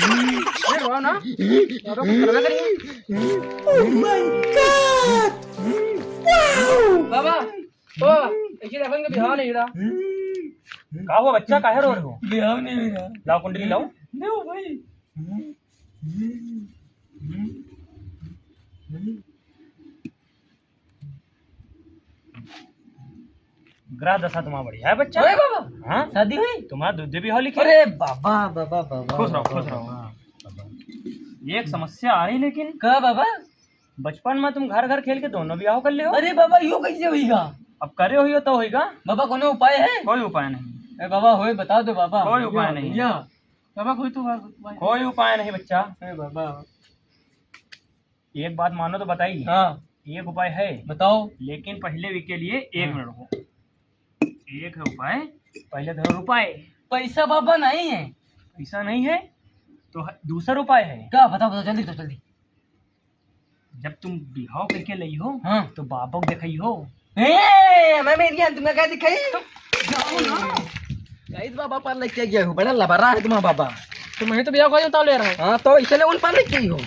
अरे वाह ना तो करना करिए बाबा ओ इसी अपन का बिहाव नहीं रहा का हुआ बच्चा काहे रो रहे हो? बिहाव नहीं मेरा लाओ कुंडली लाओ। नहीं भाई ग्रह दशा तुम्हारा बढ़िया है बच्चा। अरे बाबा हाँ शादी हुई तुम्हारा दूध भी हो लिखे। अरे बाबा बाबा बाबा खुश रहो खुश रहो। हाँ एक समस्या आ रही लेकिन कहा बाबा बचपन में तुम घर घर खेल के दोनों ब्याह कर ले हो। अरे बाबा यो कैसे होईगा अब करे हो तो होगा। बाबा कोनो उपाय है कोई उपाय नहीं। अरे बाबा होए बता दो बाबा कोई उपाय नहीं। भैया बाबा कोई तो उपाय कोई उपाय नहीं बच्चा। अरे बाबा एक बात मानो तो बताइए। हाँ एक उपाय है बताओ लेकिन पहले के लिए 1 मिनट हो। एक है उपाय पहले धरो रुपए। पैसा बाबा नहीं है पैसा नहीं है तो दूसरा उपाय है। क्या बताओ बताओ जल्दी तो जल्दी जब तुम बिहाव करके लई हो हाँ तो बाबा को देखई हो। मैं मेरी तुम्हें क्या दिखाई गाइस बाबा पर लेके गया हूँ बड़ा लबरा है तुम्हारा बाबा तो मैं तो बिया को ले रहा हूँ हाँ तो इसलिए उन पर लेके गई हूँ